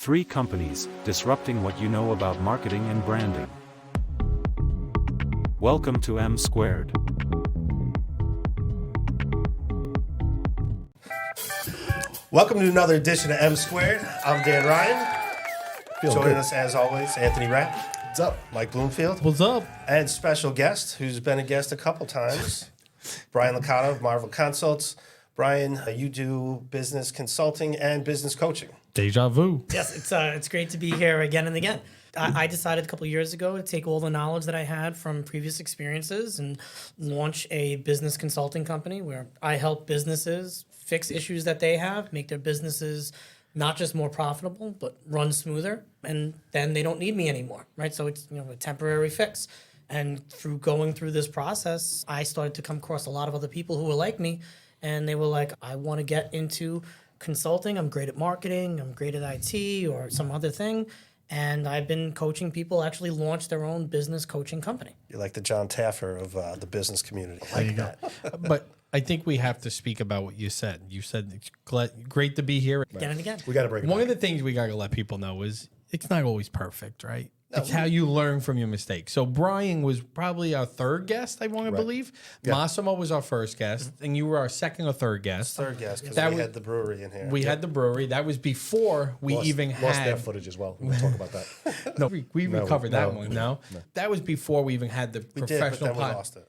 3 companies, disrupting what you know about marketing and branding. Welcome to M Squared. Welcome to another edition of M Squared. I'm Dan Ryan. Joining us as always, Anthony Rapp. What's up? Mike Bloomfield. What's up? And special guest, who's been a guest a couple times, Brian Licata of Marvel Consults. Brian, you do business consulting and business coaching. Deja vu. Yes, it's great to be here again and again. I decided a couple of years ago to take all the knowledge that I had from previous experiences and launch a business consulting company where I help businesses fix issues that they have, make their businesses not just more profitable, but run smoother, and then they don't need me anymore, right? So it's a temporary fix. And through going through this process, I started to come across a lot of other people who were like me, and they were like, I want to get into consulting. I'm great at marketing. I'm great at IT or some other thing. And I've been coaching people actually launch their own business coaching company. You're like the John Taffer of the business community. There you go. But I think we have to speak about what you said. You said it's great to be here. Again and again. We got to break it One back. of the things we got to let people know is it's not always perfect, right? It's how you learn from your mistakes. So Brian was probably our third guest, I want to believe. Yeah. Massimo was our first guest, and you were our second or third guest. Third guest, because That we was- had the brewery in here. We had the brewery. That was before we Lost even their had... footage as well. We'll talk about that. No, we recovered that no, one, no? That was before we even had the we did, but professional then we lost it.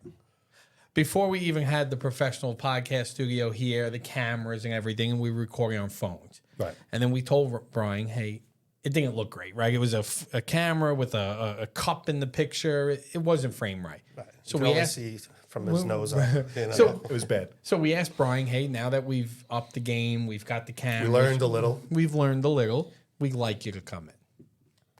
Before we even had the professional podcast studio here, the cameras and everything, and we were recording on phones. Right. And then we told Brian, hey, it didn't look great, right? It was a camera with a cup in the picture. It wasn't framed right. So You we can only asked, see from his nose up. So- It was bad. so we asked Brian, hey, now that we've upped the game, we've got the cameras. we learned a little. We've learned a little. We'd like you to come in.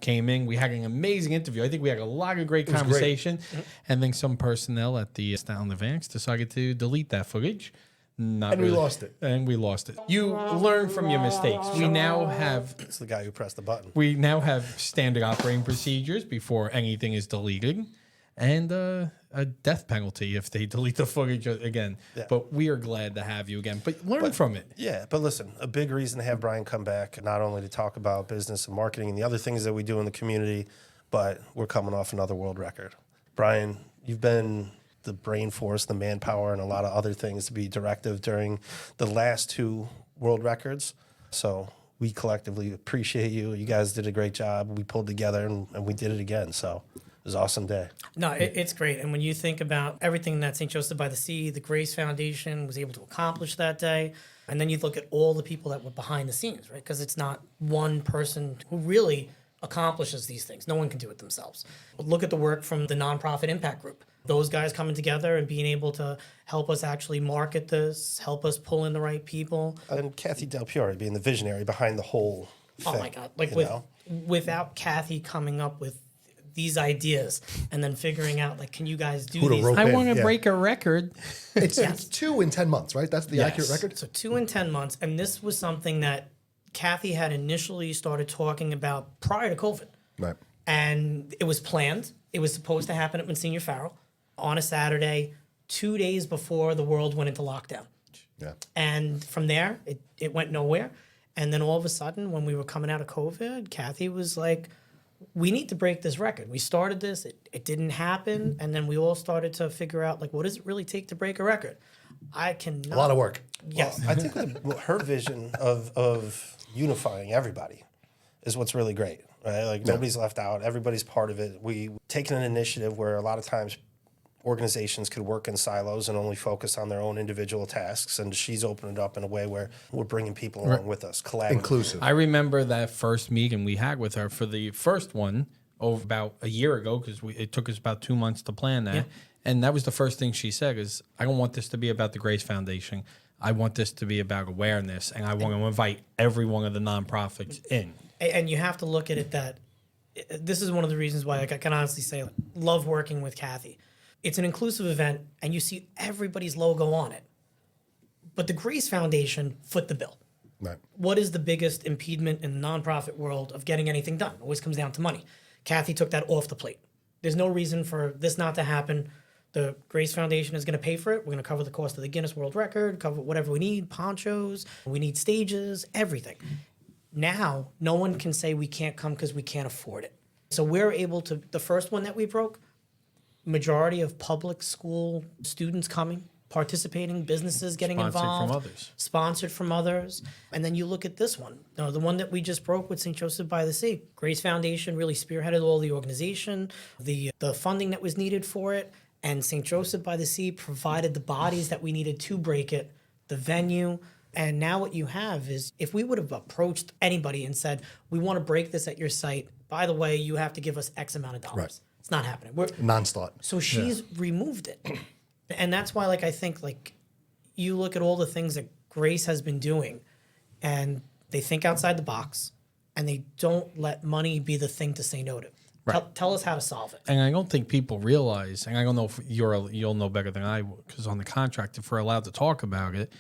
Came in. We had an amazing interview. I think we had a lot of great conversation. And then some personnel at the Stanton Advance decided to delete that footage. And we lost it. And we lost it. You learn from your mistakes. We now have It's the guy who pressed the button. standard operating procedures before anything is deleted, and a death penalty if they delete the footage again. Yeah. But we are glad to have you again. But learn from it. Yeah, but listen, a big reason to have Brian come back, not only to talk about business and marketing and the other things that we do in the community, but we're coming off another world record. Brian, you've been the brain force, the manpower, and a lot of other things to be directive during the last 2 world records. So we collectively appreciate you. You guys did a great job. We pulled together and we did it again. So it was an awesome day. No, it's great. And when you think about everything that St. Joseph by the Sea, the Grace Foundation was able to accomplish that day, and then you look at all the people that were behind the scenes, right? Because it's not one person who really accomplishes these things. No one can do it themselves. Look at the work from the nonprofit impact group. Those guys coming together and being able to help us actually market this, help us pull in the right people. And Kathy Del Piore being the visionary behind the whole thing. Oh my God! Like you know? without Kathy coming up with these ideas and then figuring out like, can you guys do Who to these? rope I in, want to yeah. break a record. It's 2 in 10 months, right? That's the accurate record? So 2 in 10 months, and this was something that Kathy had initially started talking about prior to COVID, Right. and it was planned. It was supposed to happen at Monsignor Farrell on a Saturday, 2 days before the world went into lockdown. Yeah. And from there, it went nowhere. And then all of a sudden, when we were coming out of COVID, Kathy was like, we need to break this record. We started this, it didn't happen. And then we all started to figure out, like, what does it really take to break a record? I cannot. A lot of work. Yes. I think her vision of unifying everybody is what's really great, right? Like nobody's left out. Everybody's part of it. We taken an initiative where a lot of times organizations could work in silos and only focus on their own individual tasks. And she's opened it up in a way where we're bringing people along with us, collaboratively. Inclusive. I remember that first meeting we had with her for the first one about a year ago, because it took us about 2 months to plan that. Yeah. And that was the first thing she said is, I don't want this to be about the Grace Foundation. I want this to be about awareness, and I want to invite every one of the nonprofits in. And you have to look at it that this is one of the reasons why like, I can honestly say, like, love working with Kathy. It's an inclusive event, and you see everybody's logo on it. But the Grace Foundation foot the bill. Right. What is the biggest impediment in the nonprofit world of getting anything done? It always comes down to money. Kathy took that off the plate. There's no reason for this not to happen. The Grace Foundation is going to pay for it. We're going to cover the cost of the Guinness World Record, cover whatever we need, ponchos, we need stages, everything. Now, no one can say we can't come because we can't afford it. So we're able to, the first one that we broke, majority of public school students coming, participating, businesses getting Sponsored involved. from others. Sponsored from others. And then you look at this one, the one that we just broke with St. Joseph by the Sea. Grace Foundation really spearheaded all the organization, the funding that was needed for it, and St. Joseph by the Sea provided the bodies that we needed to break it, the venue. And now what you have is, if we would have approached anybody and said, we want to break this at your site, by the way, you have to give us X amount of dollars. Right. It's not happening. Non-thought. So she's removed it. And that's why, like, I think, like, you look at all the things that Grace has been doing, and they think outside the box, and they don't let money be the thing to say no to. Right. Tell us how to solve it. And I don't think people realize, and I don't know if you'll know better than I will, because on the contract, if we're allowed to talk about it,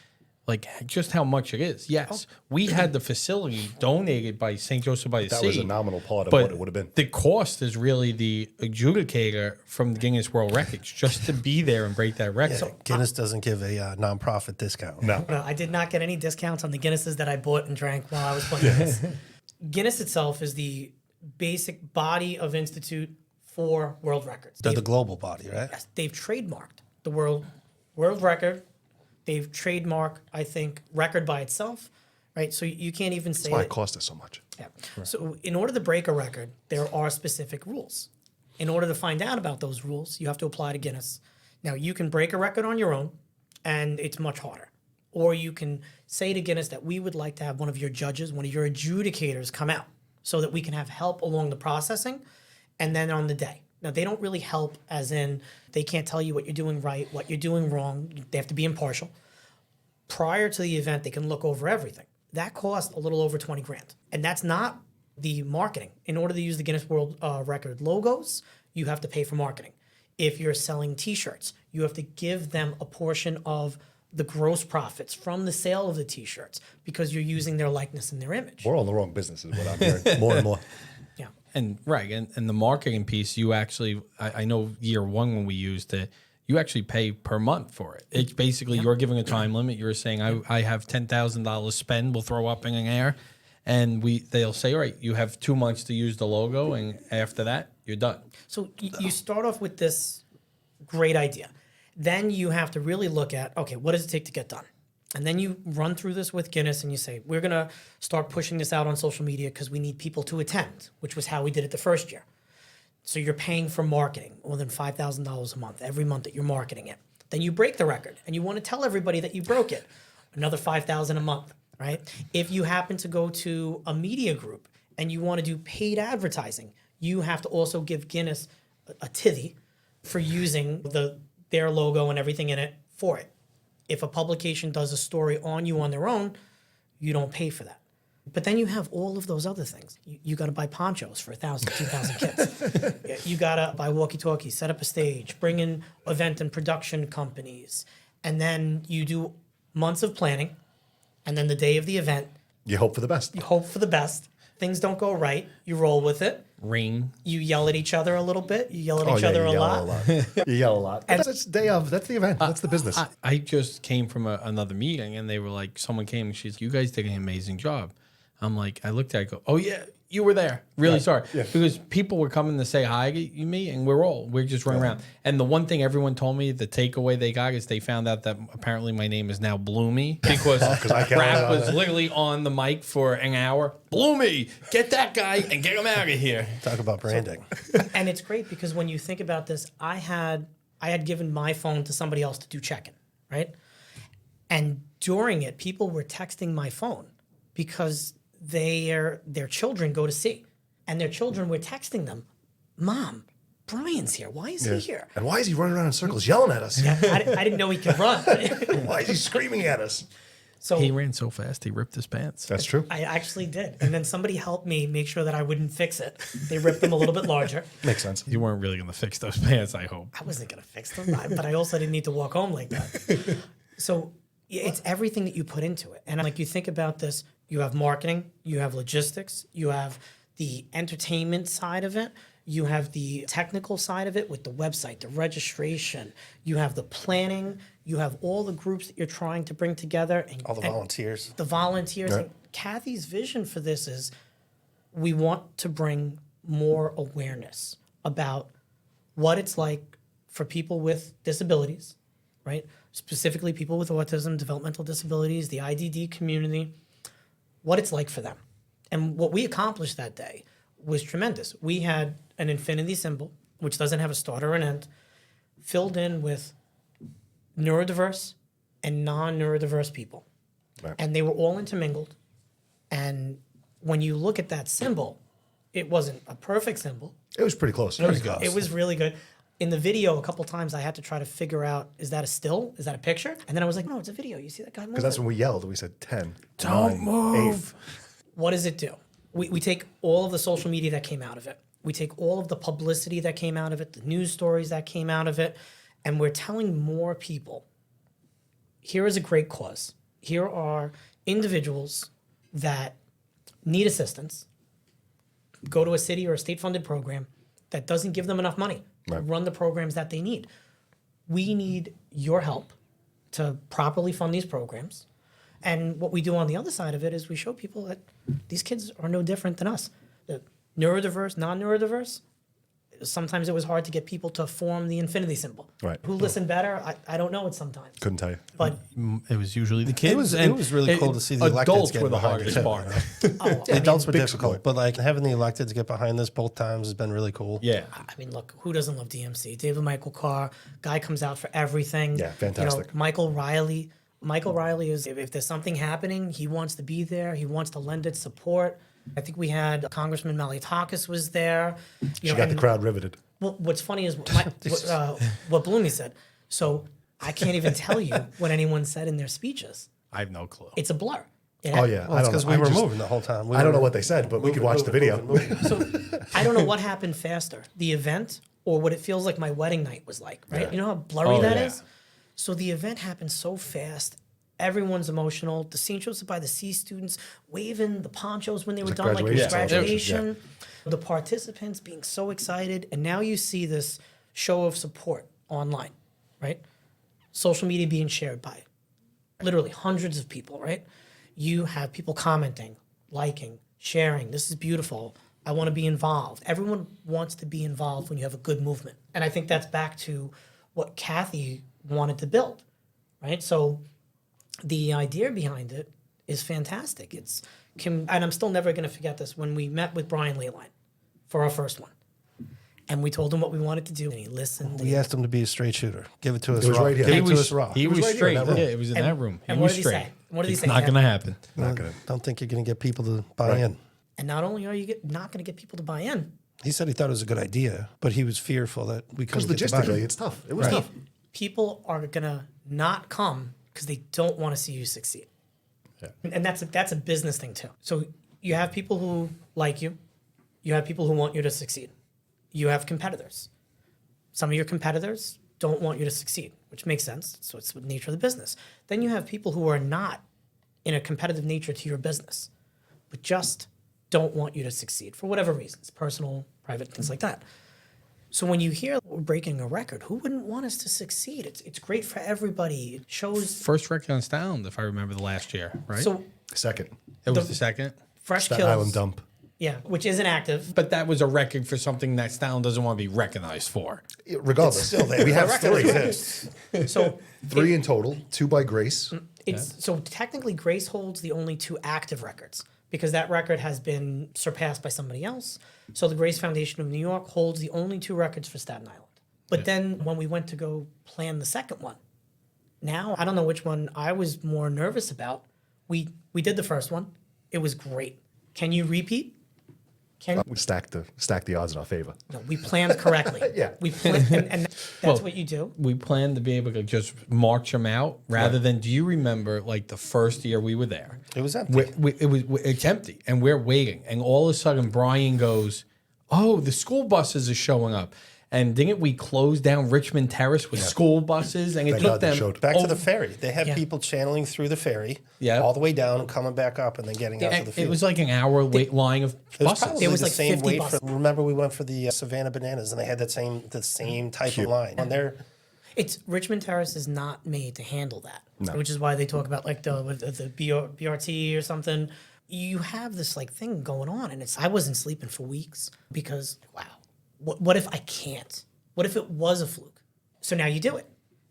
like just how much it is. Yes, we had the facility donated by St. Joseph by the Sea. That was a nominal part of but what it would have been. the cost is really the adjudicator from the Guinness World Records just to be there and break that record. Yeah, Guinness doesn't give a nonprofit discount. No. No, I did not get any discounts on the Guinnesses that I bought and drank while I was playing this. Guinness itself is the basic body of institute for world records. They're the global body, right? Yes, they've trademarked the world record. They've trademarked, I think, record by itself, right? So you can't even say That's why it. it cost us so much. Yeah. So in order to break a record, there are specific rules. In order to find out about those rules, you have to apply to Guinness. Now, you can break a record on your own, and it's much harder. Or you can say to Guinness that we would like to have one of your judges, one of your adjudicators come out so that we can have help along the processing and then on the day. Now, they don't really help as in they can't tell you what you're doing right, what you're doing wrong. They have to be impartial. Prior to the event, they can look over everything. That cost a little over 20 grand. And that's not the marketing. In order to use the Guinness World Record logos, you have to pay for marketing. If you're selling T-shirts, you have to give them a portion of the gross profits from the sale of the T-shirts because you're using their likeness and their image. We're on the wrong business is what I'm hearing more and more. Yeah. And right, and the marketing piece, you actually, I know year one when we used it, you actually pay per month for it. It's basically you're giving a time limit. You're saying I have $10,000 spend. We'll throw up in an air, and they'll say, all right, you have 2 months to use the logo, and after that, you're done. So you start off with this great idea. Then you have to really look at, okay, what does it take to get done? And then you run through this with Guinness and you say, we're going to start pushing this out on social media because we need people to attend, which was how we did it the first year. So you're paying for marketing more than $5,000 a month, every month that you're marketing it. Then you break the record and you want to tell everybody that you broke it, another $5,000 a month, right? If you happen to go to a media group and you want to do paid advertising, you have to also give Guinness a tithe for using their logo and everything in it for it. If a publication does a story on you on their own, you don't pay for that. But then you have all of those other things. You got to buy ponchos for 1,000, 2,000 kids. You got to buy walkie-talkies, set up a stage, bring in event and production companies. And then you do months of planning. And then the day of the event, You hope for the best. you hope for the best. Things don't go right. You roll with it. Rain. You yell at each other a little bit. You yell at each yeah, other you a yell lot. You yell a lot. And- That's day of. That's the event. That's the business. I just came from another meeting, and they were like, someone came and she's, you guys did an amazing job. I'm like, I looked at it, I go, oh yeah, you were there. Really sorry. Yeah. Because people were coming to say hi to me, and we're just running around. And the one thing everyone told me, the takeaway they got is they found out that apparently my name is now Bloomy because I counted Rap on was that. literally on the mic for an hour. Bloomy, get that guy and get him out of here. Talk about branding. And it's great because when you think about this, I had given my phone to somebody else to do check-in, right? And during it, people were texting my phone because their children go to sea. And their children were texting them, Mom, Brian's here. Why is he here? And why is he running around in circles yelling at us? I didn't know he could run. Why is he screaming at us? So He ran so fast, he ripped his pants. That's true. I actually did. And then somebody helped me make sure that I wouldn't fix it. They ripped them a little bit larger. Makes sense. You weren't really going to fix those pants, I hope. I wasn't going to fix them, but I also didn't need to walk home like that. So it's everything that you put into it. And like you think about this, you have marketing, you have logistics, you have the entertainment side of it, you have the technical side of it with the website, the registration, you have the planning, you have all the groups that you're trying to bring together. And All the volunteers. The volunteers. Right. Kathy's vision for this is we want to bring more awareness about what it's like for people with disabilities, right? Specifically people with autism, developmental disabilities, the IDD community, what it's like for them. And what we accomplished that day was tremendous. We had an infinity symbol, which doesn't have a start or an end, filled in with neurodiverse and non-neurodiverse people. Right. And they were all intermingled. And when you look at that symbol, it wasn't a perfect symbol. It was pretty close. It was really good. In the video, a couple times I had to try to figure out, is that a still? Is that a picture? And then I was like, no, it's a video. You see that guy moving? Because that's when we yelled. We said 10, Don't 9, move. 8. What does it do? We take all of the social media that came out of it. We take all of the publicity that came out of it, the news stories that came out of it, and we're telling more people, here is a great cause. Here are individuals that need assistance, go to a city or a state-funded program that doesn't give them enough money to run the programs that they need. We need your help to properly fund these programs. And what we do on the other side of it is we show people that these kids are no different than us. The neurodiverse, non-neurodiverse, sometimes it was hard to get people to form the infinity symbol. Right. Who listened better? I don't know it sometimes. Couldn't tell you. But It was usually the kids. it was really cool to see the electeds adults getting were the behind it, hardest too, part. The adults were big difficult, support. but like having the electeds get behind this both times has been really cool. Yeah. I mean, look, who doesn't love DMC? David Michael Carr, guy comes out for everything. Yeah, fantastic. Michael Riley. Michael Riley is, if there's something happening, he wants to be there. He wants to lend its support. I think we had Congressman Malliotakis was there. She got the crowd riveted. Well, what's funny is what Bloomy said. So I can't even tell you what anyone said in their speeches. I have no clue. It's a blur. Oh, yeah. Well, it's because we were moving the whole time. I don't know what they said, but we could watch the video. So I don't know what happened faster, the event or what it feels like my wedding night was like, right? Yeah. You know how blurry that is? Yeah. So the event happened so fast. Everyone's emotional. The scene shows up by the C students waving the ponchos when they were It's a done, like it was graduation. graduation. The participants being so excited. And now you see this show of support online, right? Social media being shared by literally hundreds of people, right? You have people commenting, liking, sharing. This is beautiful. I want to be involved. Everyone wants to be involved when you have a good movement. And I think that's back to what Kathy wanted to build, right? So the idea behind it is fantastic. And I'm still never going to forget this. When we met with Brian Licata for our first one, and we told him what we wanted to do, and he listened. We asked him to be a straight shooter. Give it to us It was raw. right here. Give He it to us raw. He was right here in straight. that room. Yeah, it was in that room. and He what was did he straight. say? What did he It's say? not going to happen. Not gonna. Don't think you're going to get people to buy Right. in. And not only are you not going to get people to buy in, He said he thought it was a good idea, but he was fearful that we Because couldn't get to buy logistically, in. it's tough. It was Right. tough. people are going to not come because they don't want to see you succeed. Yeah. And that's a business thing too. So you have people who like you. You have people who want you to succeed. You have competitors. Some of your competitors don't want you to succeed, which makes sense. So it's the nature of the business. Then you have people who are not in a competitive nature to your business, but just don't want you to succeed for whatever reasons, personal, private, things like that. So when you hear we're breaking a record, who wouldn't want us to succeed? It's great for everybody. It shows. First record on Sound, if I remember the last year, right? So Second. it was the- the second. Fresh Staten Kills, Island dump. yeah, which isn't active. But that was a record for something that Sound doesn't want to be recognized for. Regardless, we have Still three. exists. So Three in total, 2 by Grace. so technically Grace holds the only 2 active records because that record has been surpassed by somebody else. So the Grace Foundation of New York holds the only 2 records for Staten Island. But then when we went to go plan the second one, now I don't know which one I was more nervous about. We did the first one. It was great. Can you repeat? We stacked the odds in our favor. No, we planned correctly. Yeah. We planned, and that's what you do. We planned to be able to just march them out rather than, do you remember like the first year we were there? It was empty. It's empty and we're waiting. And all of a sudden Brian goes, oh, the school buses are showing up. And didn't we close down Richmond Terrace with school buses? And it Thank took God they them showed. Back to over- the ferry. They had Yeah. people channeling through the ferry Yeah. all the way down and coming back up and then getting out to the It field. was like an hour wait line of It was buses. probably It was the like same 50 wait buses. for. Remember, we went for the Savannah Bananas, and they had the same type of line. And they're It's Richmond Terrace is not made to handle that, which is why they talk about like the BRT or something. you have this like thing going on, and I wasn't sleeping for weeks because wow, what if I can't? What if it was a fluke? So now you do it,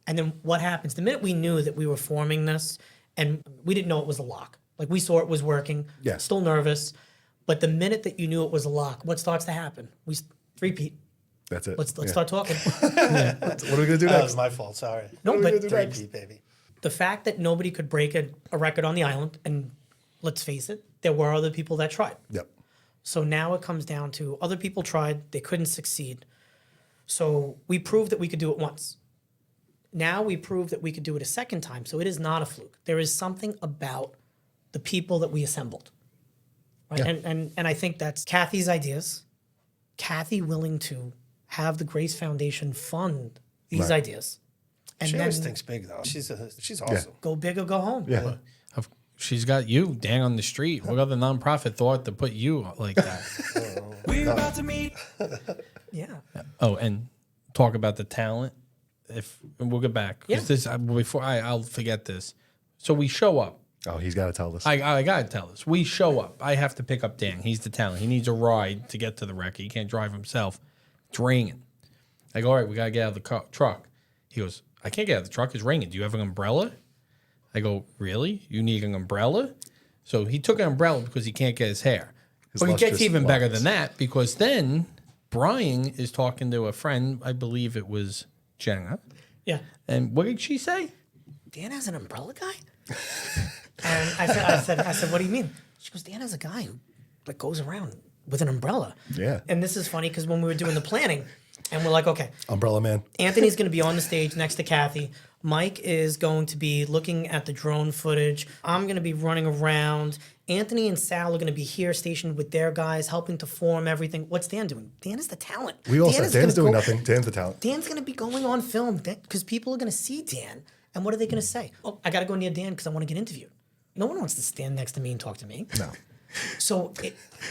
and then what happens? The minute we knew that we were forming this, and we didn't know it was a lock, like we saw it was working, Yeah. still nervous, but the minute that you knew it was a lock, what starts to happen? We repeat. That's it. Let's Yeah. start talking. What are we going to do That next? was my fault. Sorry. No, but Three-peat, baby. the fact that nobody could break a record on the island, and let's face it, there were other people that tried. Yep. So now it comes down to other people tried, they couldn't succeed. So we proved that we could do it once. Now we prove that we could do it a second time. So it is not a fluke. There is something about the people that we assembled. Right? Yeah. And I think that's Kathy's ideas. Kathy willing to have the Grace Foundation fund these Right. ideas. And She then always thinks big, though. She's awesome. go big or go home. Yeah. She's got you, Dan, on the street. What other nonprofit thought to put you like that? We're about to meet. Yeah. Oh, and talk about the talent. And we'll get back. 'Cause Yeah. This before I'll forget this. So we show up. Oh, he's got to tell this. I gotta tell this. We show up. I have to pick up Dan. He's the talent. He needs a ride to get to the wreck. He can't drive himself. It's raining. I go, all right, we gotta get out of the truck. He goes, I can't get out of the truck. It's raining. Do you have an umbrella? I go, really? You need an umbrella? So he took an umbrella because he can't get his hair. His But it gets lustrous even better locks. than that because then Brian is talking to a friend. I believe it was Jenna. Yeah. And what did she say? Dan has an umbrella guy? And I said, what do you mean? She goes, Dan has a guy who like goes around with an umbrella. Yeah. And this is funny because when we were doing the planning, and we're like, okay, Umbrella man. Anthony's going to be on the stage next to Kathy. Mike is going to be looking at the drone footage. I'm going to be running around. Anthony and Sal are going to be here stationed with their guys, helping to form everything. What's Dan doing? Dan is the talent. We all Dan said is Dan's gonna doing go- nothing. Dan's the talent. Dan's going to be going on film because people are going to see Dan. And what are they going to say? Oh, I got to go near Dan because I want to get interviewed. No one wants to stand next to me and talk to me. No. So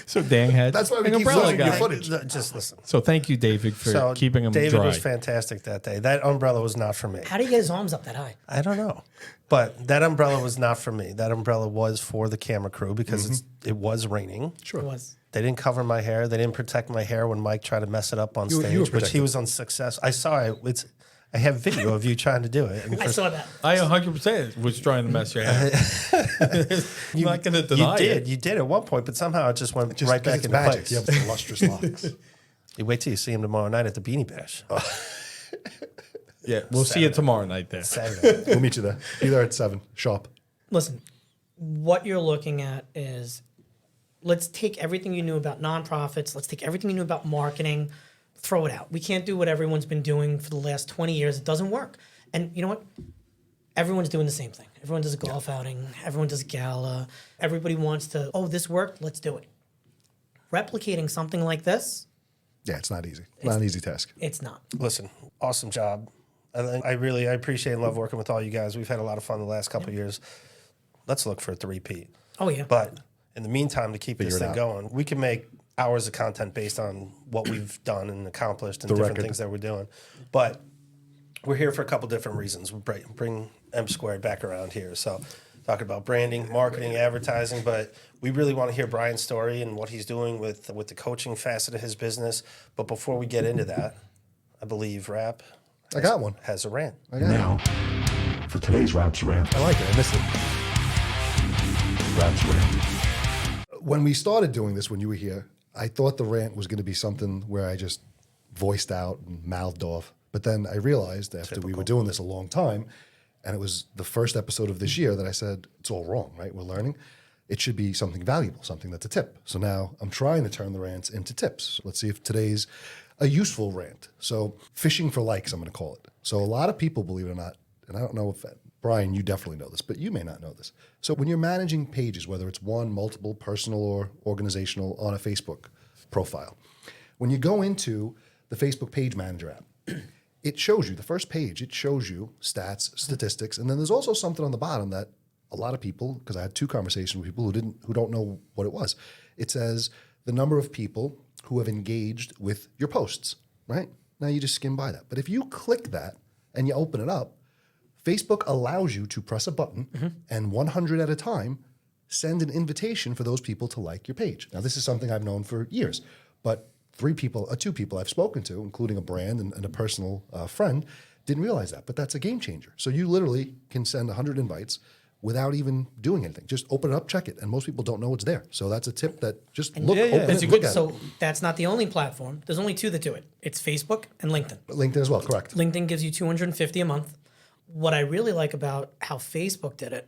So Dan had That's why we an keep umbrella losing your guy. footage. Just listen. So thank you, David, for So keeping him David dry. was fantastic that day. That umbrella was not for me. how do you get his arms up that high? I don't know. But that umbrella was not for me. That umbrella was for the camera crew because it was raining. Sure. It was. They didn't cover my hair. They didn't protect my hair when Mike tried to mess it up on You were stage, which he protected. was unsuccessful. I saw it. I have video of you trying to do it. And I saw that. I 100% was trying to mess your head. I'm not going to deny it. You did at one point, but somehow it just went Just right 'cause back it's into magic. place. You have the lustrous locks. You wait till you see him tomorrow night at the Beanie Bash. Yeah, we'll see you tomorrow night there. Saturday. We'll meet you there. Be there at 7 sharp. Listen, what you're looking at is let's take everything you knew about nonprofits, let's take everything you knew about marketing, throw it out. We can't do what everyone's been doing for the last 20 years. It doesn't work. And you know what? Everyone's doing the same thing. Everyone does a golf outing, everyone does a gala. Everybody wants to, oh, this worked, let's do it. Replicating something like this, Yeah, it's not easy. Not an easy task. it's not. Listen, awesome job. I appreciate and love working with all you guys. We've had a lot of fun the last couple of years. Let's look for a three-peat. Oh, yeah. But in the meantime, to keep this Figure it thing out. going, we can make hours of content based on what we've done and accomplished and The different record. things that we're doing. But we're here for a couple different reasons. We bring M Squared back around here. So talking about branding, marketing, advertising, but we really want to hear Brian's story and what he's doing with the coaching facet of his business. But before we get into that, I believe Rap I got one. has a rant. Now, for today's Raps Rant. I like it. I missed it. Raps Rant. When we started doing this, when you were here, I thought the rant was going to be something where I just voiced out and mouthed off. But then I realized after we were doing this a long time, and it was the first episode of this year that I said, it's all wrong, right? We're learning. It should be something valuable, something that's a tip. So now I'm trying to turn the rants into tips. Let's see if today's a useful rant. So fishing for likes, I'm going to call it. So a lot of people, believe it or not, and I don't know if, Brian, you definitely know this, but you may not know this. So when you're managing pages, whether it's one, multiple, personal, or organizational on a Facebook profile, when you go into the Facebook page manager app, it shows you, the first page, it shows you stats, statistics, and then there's also something on the bottom that a lot of people, because I had 2 conversations with people who don't know what it was. It says the number of people who have engaged with your posts, right? Now you just skim by that. But if you click that and you open it up, Facebook allows you to press a button and 100 at a time, send an invitation for those people to like your page. Now, this is something I've known for years, but two people I've spoken to, including a brand and a personal friend, didn't realize that. But that's a game changer. So you literally can send 100 invites without even doing anything. Just open it up, check it, and most people don't know it's there. So that's a tip that just open That's it, a look good. at So it. that's not the only platform. There's only two that do it. It's Facebook and LinkedIn. LinkedIn as well, correct. LinkedIn gives you 250 a month. What I really like about how Facebook did it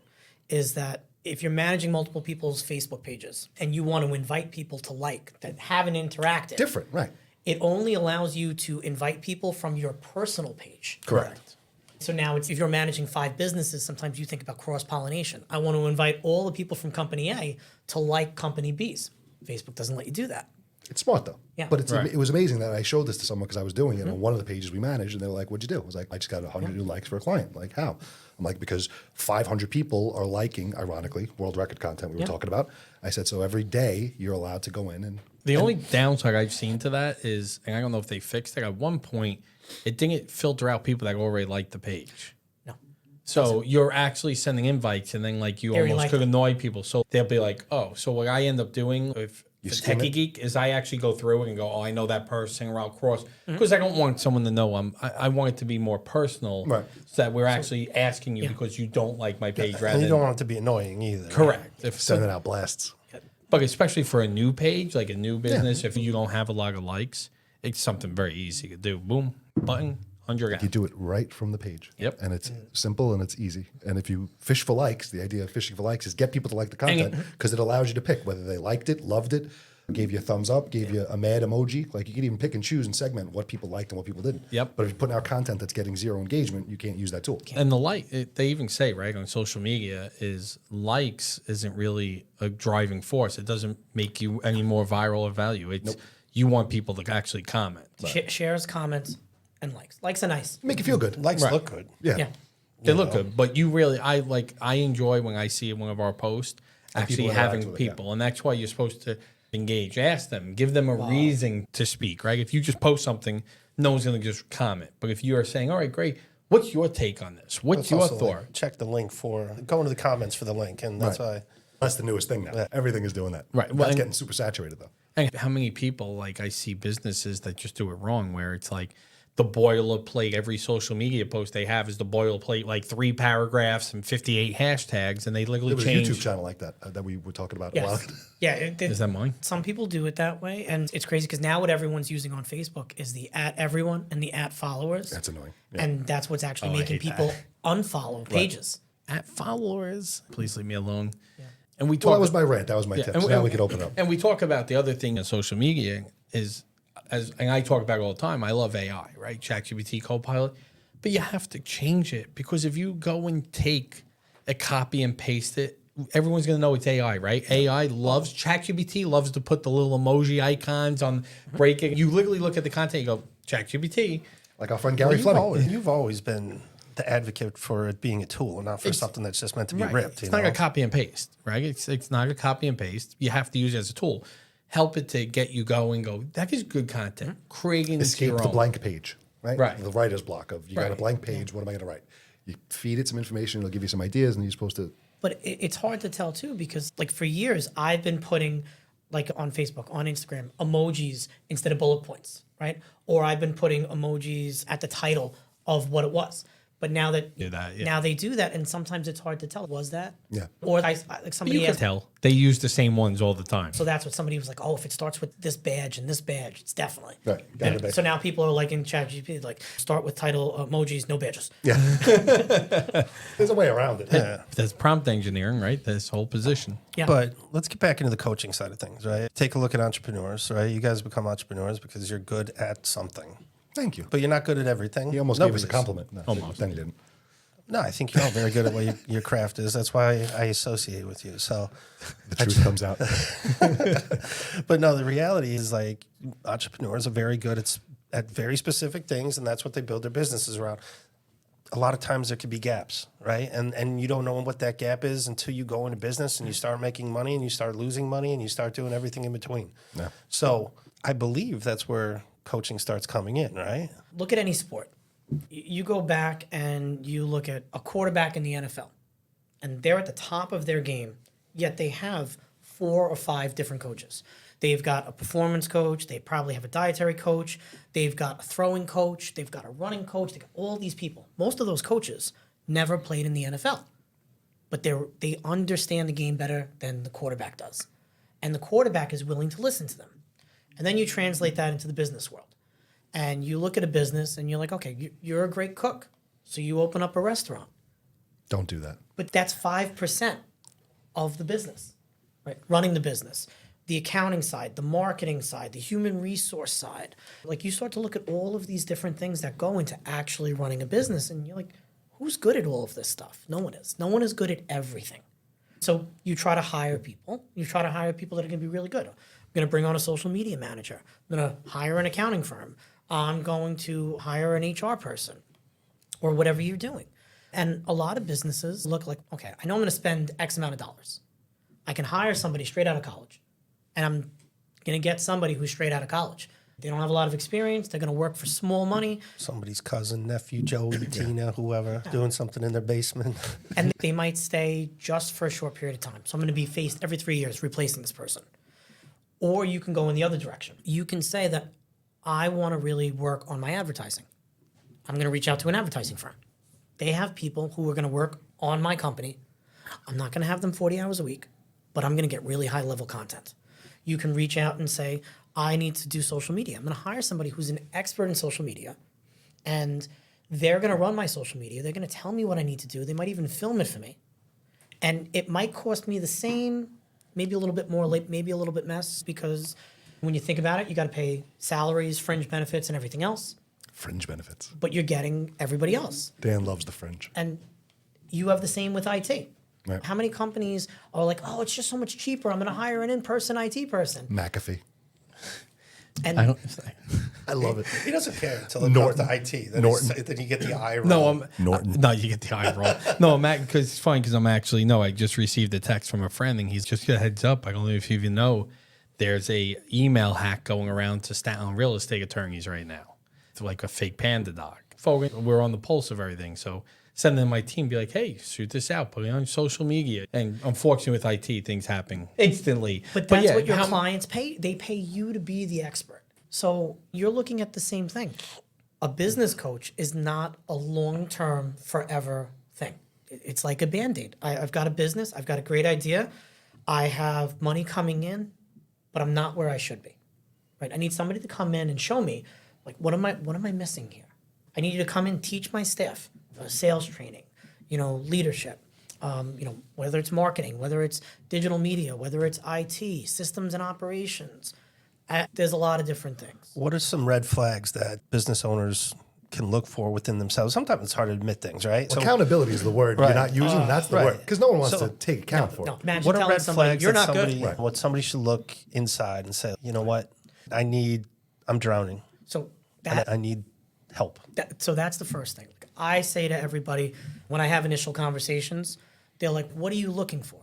is that if you're managing multiple people's Facebook pages and you want to invite people to like that haven't interacted, Different, right. it only allows you to invite people from your personal page. Correct. So now if you're managing 5 businesses, sometimes you think about cross-pollination. I want to invite all the people from company A to like company B's. Facebook doesn't let you do that. It's smart though. Yeah. But it was amazing that I showed this to someone because I was doing it on one of the pages we managed, and they were like, "What'd you do?" I was like, "I just got 100 new likes for a client." Like, how? I'm like, because 500 people are liking, ironically, world record content we were talking about. I said, so every day you're allowed to go in and The only downside I've seen to that is, and I don't know if they fixed it, at one point, it didn't filter out people that already liked the page. No. So you're actually sending invites, and then like you They already almost like could them. annoy people. So they'll be like, oh, so what I end up doing if the skim techie it? geek is I actually go through it and go, oh, I know that person, or I'll cross, Mm-hmm. because I don't want someone to know I want it to be more personal, Right. so that we're actually asking you because you don't like my page rather And you than don't want it to be annoying either. correct. If sending out blasts. But especially for a new page, like a new business, if you don't have a lot of likes, it's something very easy to do. Boom, button, 100 You guys. do it right from the page. Yep. And it's simple and it's easy. And if you fish for likes, the idea of fishing for likes is get people to like the content because it allows you to pick whether they liked it, loved it, gave you a thumbs up, gave you a mad emoji. Like you can even pick and choose and segment what people liked and what people didn't. Yep. But if you're putting out content that's getting zero engagement, you can't use that tool. And the they even say, right, on social media is likes isn't really a driving force. It doesn't make you any more viral or value. It's you want people to actually comment. Shares, comments, and likes. Likes are nice. Make you feel good. Likes look good. Yeah. Yeah. They look good, but you really, I enjoy when I see one of our posts actually people interact having with it, yeah. people, and that's why you're supposed to engage, ask them, give them a reason to speak, right? If you just post something, no one's going to just comment. But if you are saying, all right, great, what's your take on this? What's It's your also thought? like, check the link go into the comments for the link, and that's why. That's the newest thing now. Everything is doing that. Right. That's Well, and- getting super saturated though. And how many people, like I see businesses that just do it wrong, where it's like the boilerplate, every social media post they have is the boilerplate, like 3 paragraphs and 58 hashtags, and they literally There was a change. YouTube channel like that that we were talking about a while. Yes. Yeah. Is that mine? Some people do it that way, and it's crazy because now what everyone's using on Facebook is the @everyone and the @followers. That's annoying. Yeah. And that's what's actually making hate people unfollow pages. @followers, please leave me alone. And we talk. Well, that was my rant. That was my tip. and So now we can open up. And we talk about the other thing on social media is, and I talk about it all the time. I love AI, right? ChatGPT, Copilot, but you have to change it because if you go and take a copy and paste it, everyone's going to know it's AI, right? AI loves ChatGPT, loves to put the little emoji icons on breaking. You literally look at the content, you go ChatGPT. Like our friend Gary Well, Fleming. you've always been the advocate for it being a tool and not for something that's just meant to be Right. ripped. It's not a copy and paste, right? It's not a copy and paste. You have to use it as a tool. Help it to get you going. Go, that is good content. Creating Escape your the own. blank page, right? Right. The writer's block of you got a Right. blank page. What am I going to write? You feed it some information. It'll give you some ideas, and you're supposed to. But it's hard to tell too because like for years I've been putting like on Facebook, on Instagram, emojis instead of bullet points, right? Or I've been putting emojis at the title of what it was. But now that now they do that, and sometimes it's hard to tell. Was that? Yeah. Or like somebody You can asked. tell. They use the same ones all the time. So that's what somebody was like. Oh, if it starts with this badge and this badge, it's definitely. Right. Got it, babe. So now people are like in ChatGPT, like start with title emojis, no badges. Yeah. There's a way around it. Yeah. That's prompt engineering, right? This whole position. Yeah. But let's get back into the coaching side of things, right? Take a look at entrepreneurs, right? You guys become entrepreneurs because you're good at something, Thank you. but you're not good at everything. He almost gave us a Nobody's. compliment. No, Almost. Then he didn't. No, I think you're all very good at what your craft is. That's why I associate with you. So, The truth comes out. but no, the reality is like entrepreneurs are very good at very specific things, and that's what they build their businesses around. A lot of times there could be gaps, right? And you don't know what that gap is until you go into business and you start making money and you start losing money and you start doing everything in between. Yeah. So I believe that's where coaching starts coming in, right? Look at any sport. You go back and you look at a quarterback in the NFL, and they're at the top of their game. yet they have 4 or 5 different coaches. They've got a performance coach, they probably have a dietary coach, they've got a throwing coach, they've got a running coach, they got all these people. Most of those coaches never played in the NFL, but they understand the game better than the quarterback does. And the quarterback is willing to listen to them. And then you translate that into the business world. And you look at a business and you're like, okay, you're a great cook, so you open up a restaurant. Don't do that. But that's 5% of the business, right? Running the business. The accounting side, the marketing side, the human resource side. Like you start to look at all of these different things that go into actually running a business, and you're like, who's good at all of this stuff? No one is. No one is good at everything. So you try to hire people. You try to hire people that are going to be really good. I'm going to bring on a social media manager. I'm going to hire an accounting firm. I'm going to hire an HR person or whatever you're doing. And a lot of businesses look like, okay, I know I'm going to spend X amount of dollars. I can hire somebody straight out of college. And I'm going to get somebody who's straight out of college. They don't have a lot of experience. They're going to work for small money. Somebody's cousin, nephew, Joey, Tina, whoever, doing something in their basement. And they might stay just for a short period of time. So I'm going to be faced every 3 years replacing this person. Or you can go in the other direction. You can say that I want to really work on my advertising. I'm going to reach out to an advertising firm. They have people who are going to work on my company. I'm not going to have them 40 hours a week, but I'm going to get really high level content. You can reach out and say, I need to do social media. I'm going to hire somebody who's an expert in social media, and they're going to run my social media. They're going to tell me what I need to do. They might even film it for me. And it might cost me the same, maybe a little bit more, maybe a little bit less, because when you think about it, you got to pay salaries, fringe benefits, and everything else. Fringe benefits. But you're getting everybody else. Dan loves the fringe. And you have the same with IT. Right. How many companies are like, oh, it's just so much cheaper. I'm going to hire an in-person IT person. McAfee. And I love it. He doesn't care until it comes to IT. Then, then you get the eye roll. No, you get the eye roll. No, I'm because it's funny because I just received a text from a friend, and he's just a heads up. I don't know if you even know, there's a email hack going around to Staten real estate attorneys right now. It's like a fake panda dog. We're on the pulse of everything, so send them my team, be like, hey, shoot this out, put it on social media. And unfortunately with IT, things happen instantly. But that's what your clients pay. They pay you to be the expert. So you're looking at the same thing. A business coach is not a long-term, forever thing. It's like a Band-Aid. I've got a business. I've got a great idea. I have money coming in, but I'm not where I should be. Right? I need somebody to come in and show me, like, what am I missing here? I need you to come in, teach my staff. Sales training, leadership, whether it's marketing, whether it's digital media, whether it's IT, systems and operations. There's a lot of different things. What are some red flags that business owners can look for within themselves? Sometimes it's hard to admit things, right? Well, accountability is the word you're not using. That's the word. Because no one wants to take account for it. Imagine what are telling red somebody, flags you're that not somebody, good. what somebody should look inside and say, you know what, I'm drowning. So I need help. So that's the first thing. I say to everybody when I have initial conversations, they're like, what are you looking for?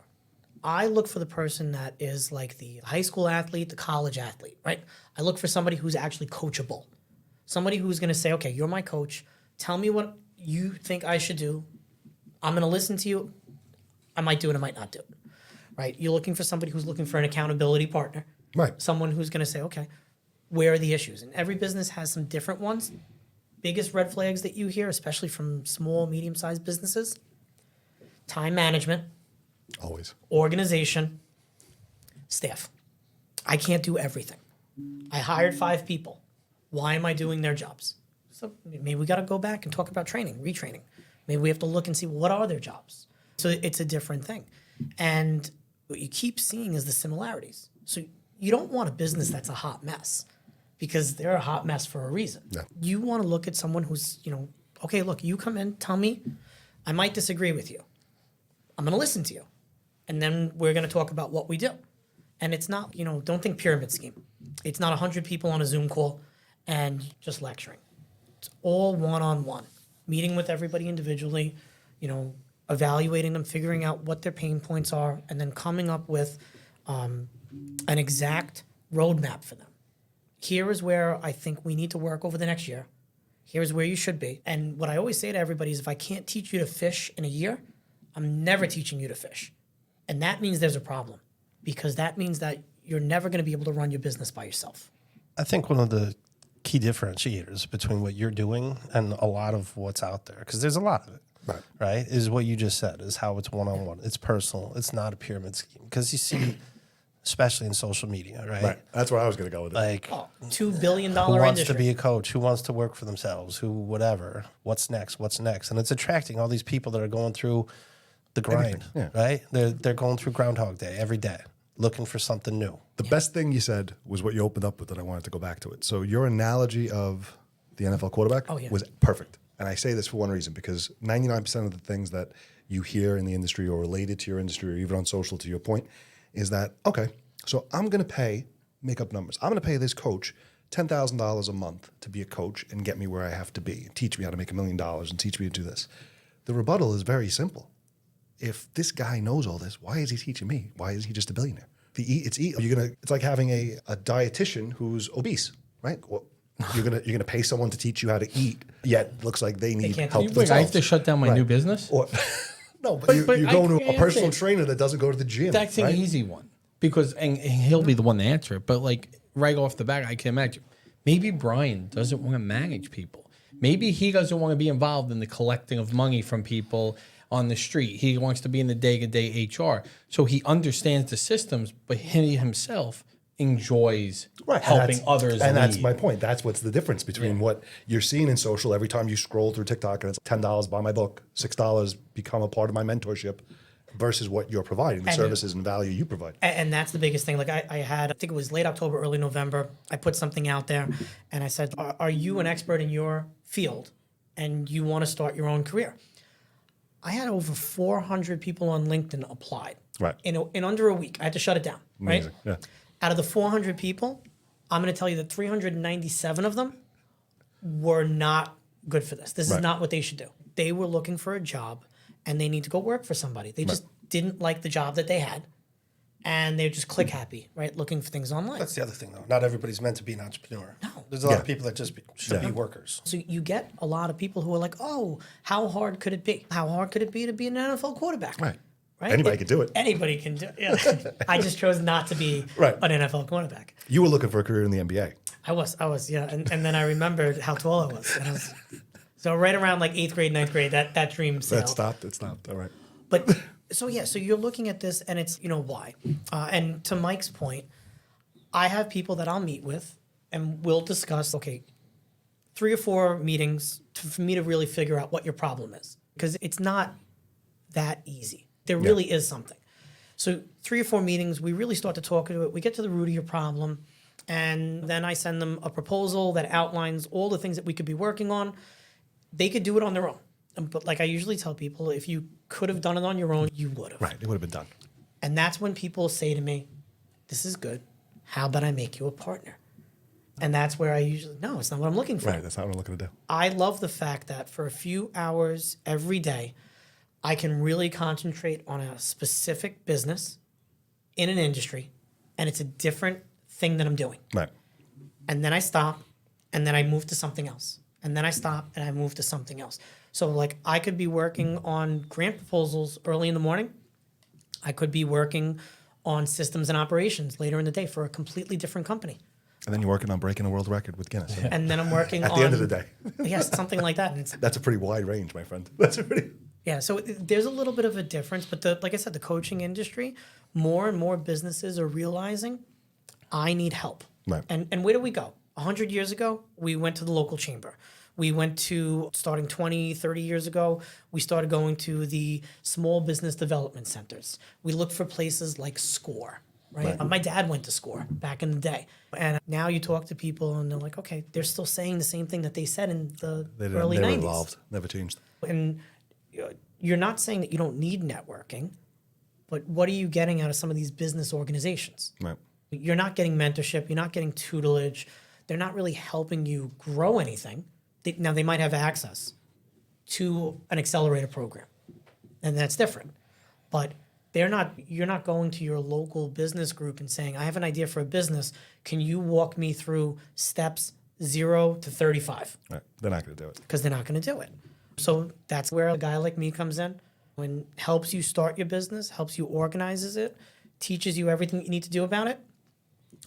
I look for the person that is like the high school athlete, the college athlete, right? I look for somebody who's actually coachable. Somebody who's going to say, okay, you're my coach. Tell me what you think I should do. I'm going to listen to you. I might do it, I might not do it, right? You're looking for somebody who's looking for an accountability partner. Right. Someone who's going to say, okay, where are the issues? And every business has some different ones. Biggest red flags that you hear, especially from small, medium-sized businesses: time management, Always. organization, staff. I can't do everything. I hired 5 people. Why am I doing their jobs? So maybe we got to go back and talk about training, retraining. Maybe we have to look and see what are their jobs. So it's a different thing. And what you keep seeing is the similarities. So you don't want a business that's a hot mess, because they're a hot mess for a reason. Yeah. You want to look at someone who's, okay, look, you come in, tell me, I might disagree with you. I'm going to listen to you. And then we're going to talk about what we do. And it's not, don't think pyramid scheme. It's not 100 people on a Zoom call and just lecturing. It's all one-on-one, meeting with everybody individually, evaluating them, figuring out what their pain points are, and then coming up with an exact roadmap for them. Here is where I think we need to work over the next year. Here's where you should be. And what I always say to everybody is, if I can't teach you to fish in a year, I'm never teaching you to fish. And that means there's a problem, because that means that you're never going to be able to run your business by yourself. I think one of the key differentiators between what you're doing and a lot of what's out there, because there's a lot of it, right, is what you just said, is how it's one-on-one. It's personal. It's not a pyramid scheme. Because you see, especially in social media, right? That's where I was going to go with it. Like, $2 billion who wants industry. to be a coach? Who wants to work for themselves? Who, whatever. What's next? What's next? And it's attracting all these people that are going through the grind, right? They're going through Groundhog Day every day, looking for something new. The best thing you said was what you opened up with, and I wanted to go back to it. So your analogy of the NFL quarterback was perfect. And I say this for one reason, because 99% of the things that you hear in the industry or related to your industry or even on social, to your point, is that, okay, so I'm going to make up numbers. I'm going to pay this coach $10,000 a month to be a coach and get me where I have to be, and teach me how to make $1 million and teach me to do this. The rebuttal is very simple. If this guy knows all this, why is he teaching me? Why is he just a billionaire? It's like having a dietitian who's obese, right? Well, you're gonna pay someone to teach you how to eat, yet it looks like they need help themselves. I have to shut down my new business? No, but you're going to a personal say, trainer that doesn't go to the gym. That's an easy one, because and he'll be the one to answer it. But like right off the bat, I can imagine maybe Brian doesn't want to manage people. Maybe he doesn't want to be involved in the collecting of money from people on the street. He wants to be in the day-to-day HR. So he understands the systems, but he himself enjoys helping others. And that's my point. That's what's the difference between what you're seeing in social every time you scroll through TikTok and it's $10 buy my book, $6 become a part of my mentorship, versus what you're providing, the services and value you provide. And that's the biggest thing. Like I think it was late October, early November, I put something out there and I said, are you an expert in your field and you want to start your own career? I had over 400 people on LinkedIn applied. Right. In under a week. I had to shut it down. Amazing. Right? Yeah. Out of the 400 people, I'm going to tell you that 397 of them were not good for this. This is not what they should do. They were looking for a job and they need to go work for somebody. They just didn't like the job that they had. And they're just click happy, right? Looking for things online. That's the other thing, though. Not everybody's meant to be an entrepreneur. No. There's a lot of people that just should be workers. So you get a lot of people who are like, oh, how hard could it be? How hard could it be to be an NFL quarterback? Right. Anybody can do it. Anybody can do it. Yeah. I just chose not to be an NFL quarterback. You were looking for a career in the NBA. I was, yeah. And then I remembered how tall I was. And so right around like 8th grade, 9th grade, that dream sailed. It stopped. All right. But so you're looking at this and it's, why? And to Mike's point, I have people that I'll meet with and we'll discuss, 3 or 4 meetings for me to really figure out what your problem is. Because it's not that easy. There really is something. So 3 or 4 meetings, we really start to talk to it. We get to the root of your problem. And then I send them a proposal that outlines all the things that we could be working on. They could do it on their own. But like I usually tell people, if you could have done it on your own, you would have. Right. It would have been done. And that's when people say to me, this is good. How about I make you a partner? And that's where I usually, no, it's not what I'm looking for. Right. That's not what I'm looking to do. I love the fact that for a few hours every day, I can really concentrate on a specific business in an industry, and it's a different thing that I'm doing. Right. And then I stop, and then I move to something else. And then I stop, and I move to something else. So like I could be working on grant proposals early in the morning. I could be working on systems and operations later in the day for a completely different company. And then you're working on breaking a world record with Guinness. And then I'm working At the end of the day. Yes, something like that. And it's, That's a pretty wide range, my friend. That's a pretty... yeah, so there's a little bit of a difference, but like I said, the coaching industry, more and more businesses are realizing I need help. Right. And where do we go? 100 years ago, we went to the local chamber. We went to, starting 20, 30 years ago, we started going to the small business development centers. We looked for places like SCORE, right? My dad went to SCORE back in the day. And now you talk to people and they're like, okay, they're still saying the same thing that they said in the early 90s. Never evolved, never changed. And you're not saying that you don't need networking, but what are you getting out of some of these business organizations? Right. You're not getting mentorship. You're not getting tutelage. They're not really helping you grow anything. Now, they might have access to an accelerator program, and that's different. But you're not going to your local business group and saying, I have an idea for a business. Can you walk me through steps 0 to 35? Right. They're not going to do it. Because they're not going to do it. So that's where a guy like me comes in. and helps you start your business, helps you organizes it, teaches you everything you need to do about it,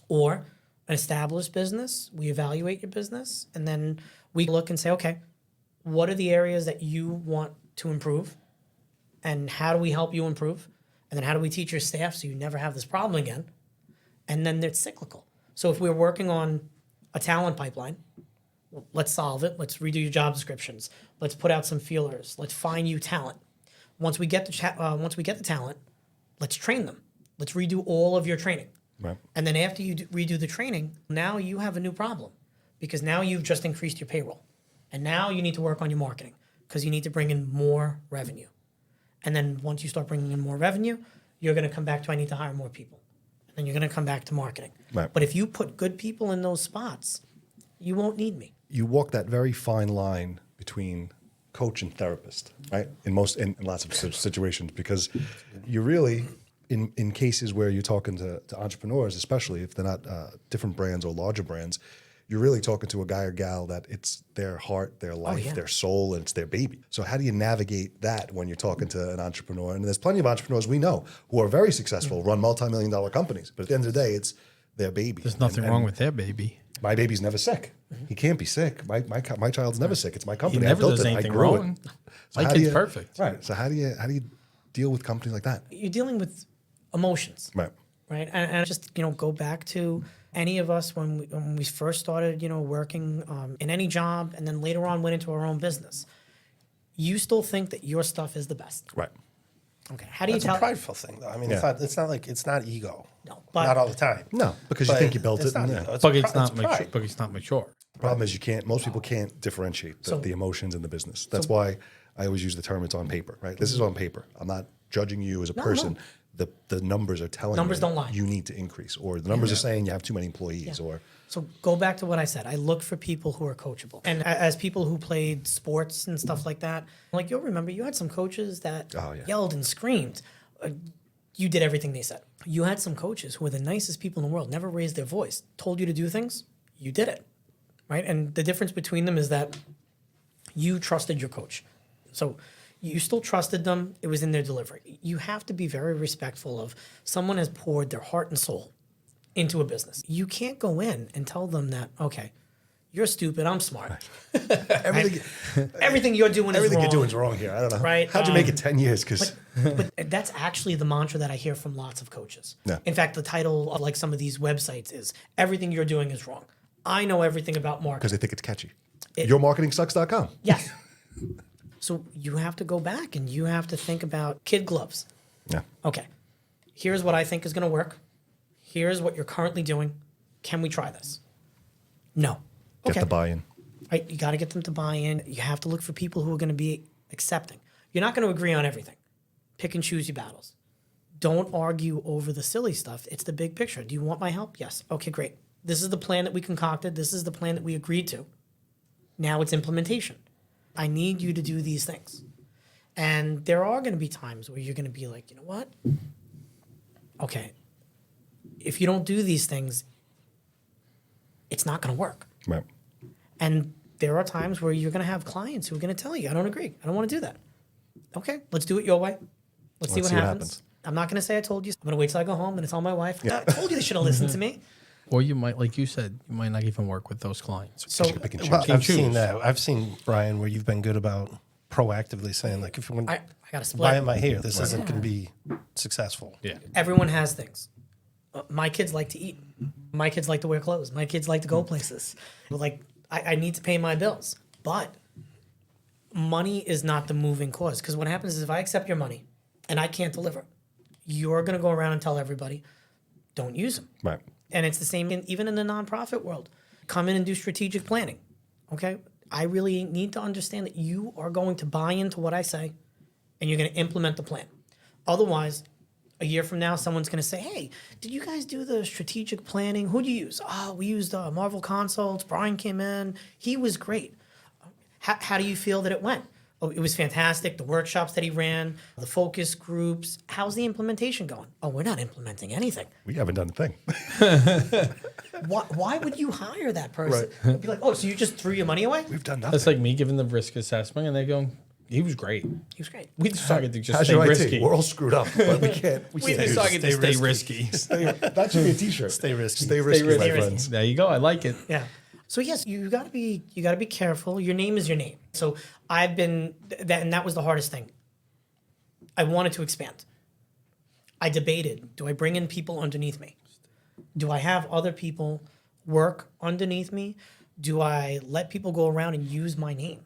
or an established business, we evaluate your business, and then we look and say, okay, what are the areas that you want to improve, and how do we help you improve, and then how do we teach your staff so you never have this problem again, and then it's cyclical. So if we're working on a talent pipeline, well, let's solve it. Let's redo your job descriptions. Let's put out some feelers. Let's find you talent. Once we get the talent, let's train them. Let's redo all of your training. Right. And then after you redo the training, now you have a new problem because now you've just increased your payroll. And now you need to work on your marketing because you need to bring in more revenue. And then once you start bringing in more revenue, you're going to come back to, I need to hire more people. And then you're going to come back to marketing. Right. But if you put good people in those spots, you won't need me. You walk that very fine line between coach and therapist, right? In lots of situations, because you really, in cases where you're talking to entrepreneurs, especially if they're not different brands or larger brands, you're really talking to a guy or gal that it's their heart, their life, their soul, and it's their baby. So how do you navigate that when you're talking to an entrepreneur? And there's plenty of entrepreneurs we know who are very successful, run multi-million-dollar companies, but at the end of the day, it's their baby. There's nothing wrong with their baby. My baby's never sick. He can't be sick. My child's never sick. It's my company. He never I built does it. anything I grew wrong. it. My how do kid's you- perfect. Right. So how do you deal with companies like that? You're dealing with emotions. Right. Right. And just, go back to any of us when we first started, working in any job and then later on went into our own business. You still think that your stuff is the best. Right. Okay. How do you It's tell? a prideful thing, though. I mean, Yeah. it's not ego. No, but Not all the time. No, because you But think you built it's it. not And, ego. But it's not it's mature. pride. But it's not mature. Problem is most people can't differentiate So- the emotions in the business. That's why I always use the term it's on paper, right? This is on paper. I'm not judging you as a person. The numbers are telling Numbers you don't lie. you need to increase, or the numbers are saying you have too many employees, or So go back to what I said. I look for people who are coachable. And as people who played sports and stuff like that, like you'll remember, you had some coaches that yelled and screamed. You did everything they said. You had some coaches who were the nicest people in the world, never raised their voice, told you to do things, you did it, right? And the difference between them is that you trusted your coach. So you still trusted them. It was in their delivery. You have to be very respectful of someone has poured their heart and soul into a business. You can't go in and tell them that, okay, you're stupid, I'm smart. Everything you're doing is everything wrong. you're doing is wrong here. I don't know. Right, How'd you make it 10 years? Because But that's actually the mantra that I hear from lots of coaches. Yeah. In fact, the title of like some of these websites is everything you're doing is wrong. I know everything about marketing. they think it's catchy. Yourmarketingsucks.com. Yes. So you have to go back and you have to think about kid gloves. Yeah. Okay, here's what I think is going to work. Here's what you're currently doing. Can we try this? No. Get Okay. the buy-in. Right, you got to get them to buy in. You have to look for people who are going to be accepting. You're not going to agree on everything. Pick and choose your battles. Don't argue over the silly stuff. It's the big picture. Do you want my help? Yes. Okay, great. This is the plan that we concocted. This is the plan that we agreed to. Now it's implementation. I need you to do these things. And there are going to be times where you're going to be like, you know what? Okay, if you don't do these things, it's not going to work. Right. And there are times where you're going to have clients who are going to tell you, I don't agree. I don't want to do that. Okay, let's do it your way. Let's see what happens. I'm not going to say I told you. I'm going to wait till I go home and tell my wife, I told you they should have listened to me. Or you might, like you said, you might not even work with those clients. So Pick and choose. Well, I've choose. seen that. I've seen, Brian, where you've been good about proactively saying, like, if you want I got to split. why am I here? This isn't going to be successful. Yeah. Everyone has things. My kids like to eat. My kids like to wear clothes. My kids like to go places. Like, I need to pay my bills. But money is not the moving cause. Because what happens is if I accept your money and I can't deliver, you're going to go around and tell everybody, don't use them. Right. And it's the same even in the nonprofit world. Come in and do strategic planning. Okay? I really need to understand that you are going to buy into what I say and you're going to implement the plan. Otherwise, a year from now, someone's going to say, hey, did you guys do the strategic planning? Who do you use? Oh, we used Marvel Consults. Brian came in. He was great. How do you feel that it went? Oh, it was fantastic. The workshops that he ran, the focus groups. How's the implementation going? Oh, we're not implementing anything. We haven't done a thing. Why would you hire that person? Be like, oh, so you just threw your money away? We've done nothing. That's like me giving the risk assessment, and they go, He was great. He was great. We decided to just How's stay your risky. IT? We're all screwed up, but we can't. We can't decided to stay risky. risky. That should be a T-shirt. Stay risky. Stay risky, my risky. friends. There you go. I like it. Yeah. So yes, you got to be careful. Your name is your name. So I've been that, and that was the hardest thing. I wanted to expand. I debated: do I bring in people underneath me? Do I have other people work underneath me? Do I let people go around and use my name?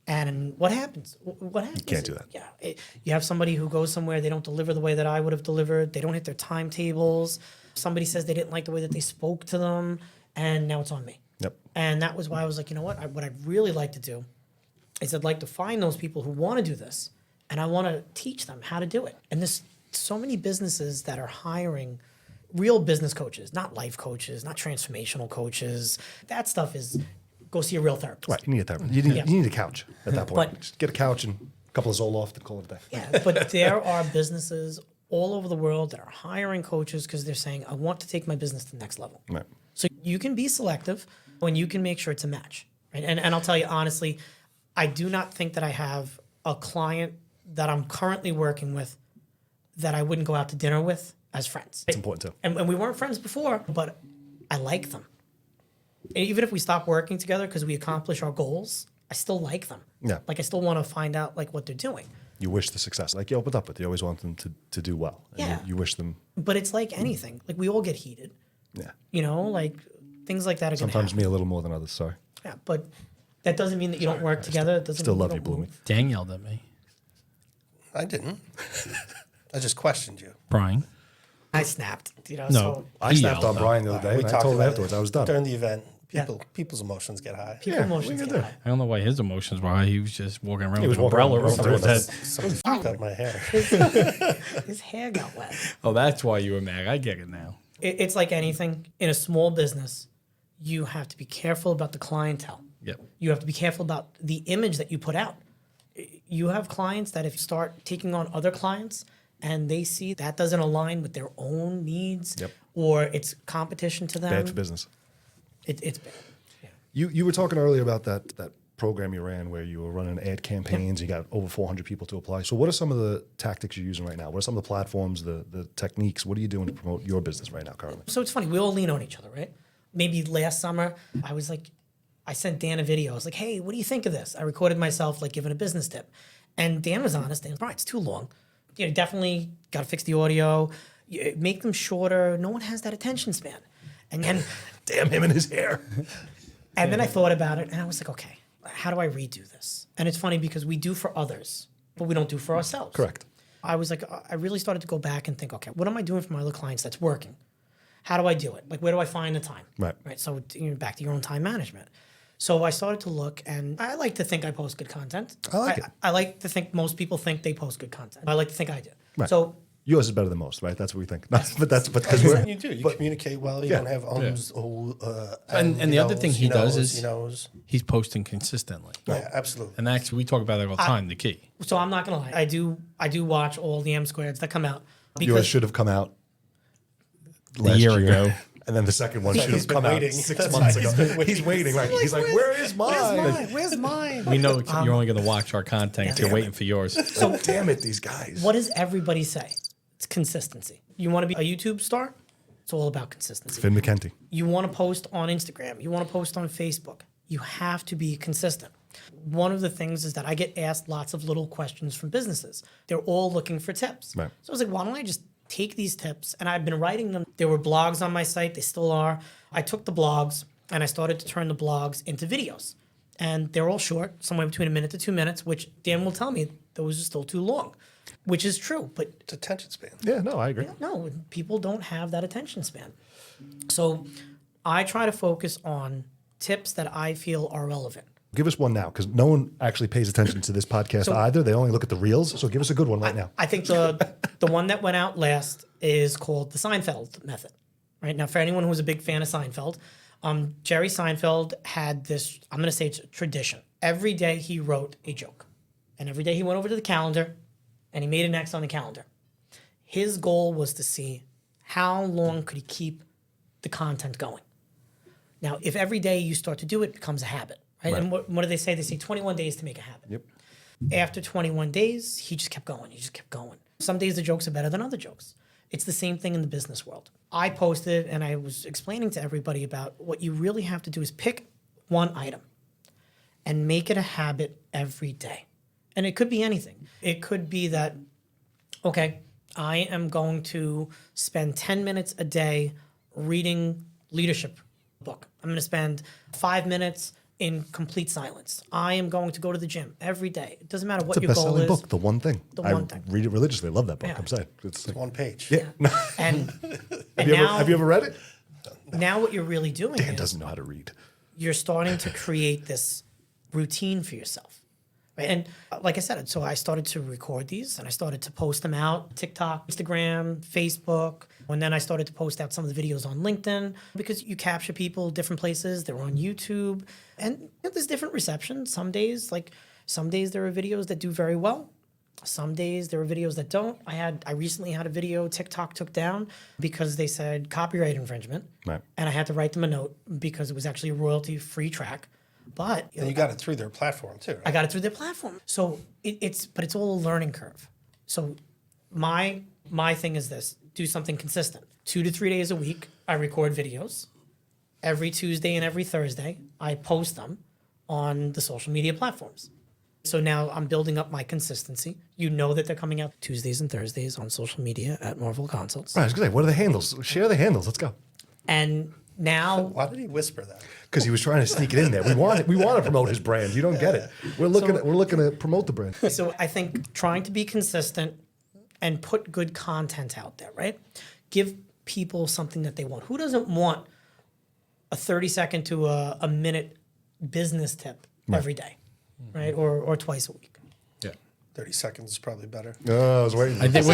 And what happens? What happens? You can't do that. Yeah. You have somebody who goes somewhere, they don't deliver the way that I would have delivered. They don't hit their timetables. Somebody says they didn't like the way that they spoke to them, and now it's on me. Yep. And that was why I was like, you know what? What I'd really like to do is I'd like to find those people who want to do this, and I want to teach them how to do it. And there's so many businesses that are hiring real business coaches, not life coaches, not transformational coaches. That stuff is go see a real therapist. Right. You need a therapist. You need a couch at that point. But- Just get a couch and a couple of Zoloft and call it a day. Yeah, but there are businesses all over the world that are hiring coaches because they're saying, I want to take my business to the next level. Right. So you can be selective when you can make sure it's a match. Right? And I'll tell you honestly, I do not think that I have a client that I'm currently working with that I wouldn't go out to dinner with as friends. It's important too. And we weren't friends before, but I like them. And even if we stop working together because we accomplish our goals, I still like them. Yeah. Like I still want to find out like what they're doing. You wish the success. Like you opened up with, you always want them to do well. And Yeah. You wish them. But it's like anything. Like we all get heated. Yeah. You know, like things like that are going to Sometimes happen. me a little more than others. Sorry. Yeah, but that doesn't mean that you don't work together. It doesn't Still mean love don't you, Bloomy. move. Dan yelled at me. I didn't. I just questioned you. Brian. I snapped. You know, No. so I He snapped yelled, on Brian the other day, We and I talked told him about afterwards it I was done. during the event. Yeah. People's emotions get high. people emotions get high. I don't know why his emotions were high. He was just walking around He with was an walking umbrella around over his head. Someone fucked up my hair. His hair got wet. Oh, that's why you were mad. I get it now. It's like anything in a small business. You have to be careful about the clientele. Yep. You have to be careful about the image that you put out. You have clients that if you start taking on other clients and they see that doesn't align with their own needs Yep. or it's competition to them, Bad for business. it's bad. You were talking earlier about that program you ran where you were running ad campaigns. You got over 400 people to apply. So what are some of the tactics you're using right now? What are some of the platforms, the techniques? What are you doing to promote your business right now currently? So it's funny. We all lean on each other, right? Maybe last summer, I sent Dan a video. I was like, hey, what do you think of this? I recorded myself like giving a business tip. And Dan was honest. Dan was, Brian, it's too long. You know, definitely got to fix the audio, make them shorter. No one has that attention span. And then, Damn him and his hair. and then I thought about it and I was like, okay, how do I redo this? And it's funny because we do for others, but we don't do for ourselves. Correct. I was like, I really started to go back and think, okay, what am I doing for my other clients that's working? How do I do it? Like, where do I find the time? Right. Right. So back to your own time management. So I started to look, and I like to think I post good content. I like it. I like to think most people think they post good content. I like to think I do. Right. So Yours is better than most, right? That's what we think. But because we're You do. You communicate well. You Yeah. don't have ums. And the other thing he does is he knows. he's posting consistently. Yeah, absolutely. And actually, we talk about that all the time. The key. so I'm not gonna lie. I do watch all the M squareds that come out yours because should have come out A last year ago. And then the second one should He's have been come out waiting. 6 That's months why ago. he's been He's waiting, right? He's like, where is mine? Where's mine? We know you're only going to watch our content. You're waiting for yours. So damn it, these guys. What does everybody say? It's consistency. You want to be a YouTube star? It's all about consistency. Finn McKenty. You want to post on Instagram. You want to post on Facebook. You have to be consistent. One of the things is that I get asked lots of little questions from businesses. They're all looking for tips. Right. So I was like, why don't I just take these tips? And I've been writing them. There were blogs on my site. They still are. I took the blogs and I started to turn the blogs into videos. And they're all short, somewhere between 1 minute to 2 minutes, which Dan will tell me those are still too long, which is true. But It's attention span. Yeah, no, I agree. no, people don't have that attention span. So I try to focus on tips that I feel are relevant. Give us one now, because no one actually pays attention to this podcast either. They only look at the reels. So give us a good one right now. I think the one that went out last is called the Seinfeld method. Right now, for anyone who's a big fan of Seinfeld, Jerry Seinfeld had this, I'm going to say it's a tradition. Every day he wrote a joke. And every day he went over to the calendar and he made an X on the calendar. His goal was to see how long could he keep the content going. Now, if every day you start to do it, it becomes a habit. Right? And what do they say? They say 21 days to make a habit. Yep. After 21 days, he just kept going. He just kept going. Some days the jokes are better than other jokes. It's the same thing in the business world. I posted and I was explaining to everybody about what you really have to do is pick one item and make it a habit every day. And it could be anything. It could be that, okay, I am going to spend 10 minutes a day reading leadership book. I'm going to spend 5 minutes in complete silence. I am going to go to the gym every day. It doesn't matter what It's a your goal best-selling is. book, The One Thing. The I One Thing. read it religiously. I love that book. Yeah. I'm saying. It's like, One page. yeah. And, Have you ever read it? now what you're really doing Dan is doesn't know how to read. you're starting to create this routine for yourself. Right? And like I said, so I started to record these and I started to post them out, TikTok, Instagram, Facebook. And then I started to post out some of the videos on LinkedIn because you capture people different places. They're on YouTube and there's different reception. Some days there are videos that do very well. Some days there are videos that don't. I recently had a video TikTok took down because they said copyright infringement. Right. And I had to write them a note because it was actually a royalty-free track. But And you got it through their platform too, right? I got it through their platform. So it's all a learning curve. So my thing is this: do something consistent. 2 to 3 days a week, I record videos. Every Tuesday and every Thursday, I post them on the social media platforms. So now I'm building up my consistency. You know that they're coming out Tuesdays and Thursdays on social media at Marvel Consults. Right, I was going to say, what are the handles? Share the handles. Let's go. And now Why did he whisper that? Because he was trying to sneak it in there. We want to promote his brand. You don't get it. We're looking to promote the brand. So I think trying to be consistent and put good content out there, right? Give people something that they want. Who doesn't want a 30-second to a minute business tip every day, right? Or twice a week. Yeah. 30 seconds is probably better. Oh, I was waiting. I think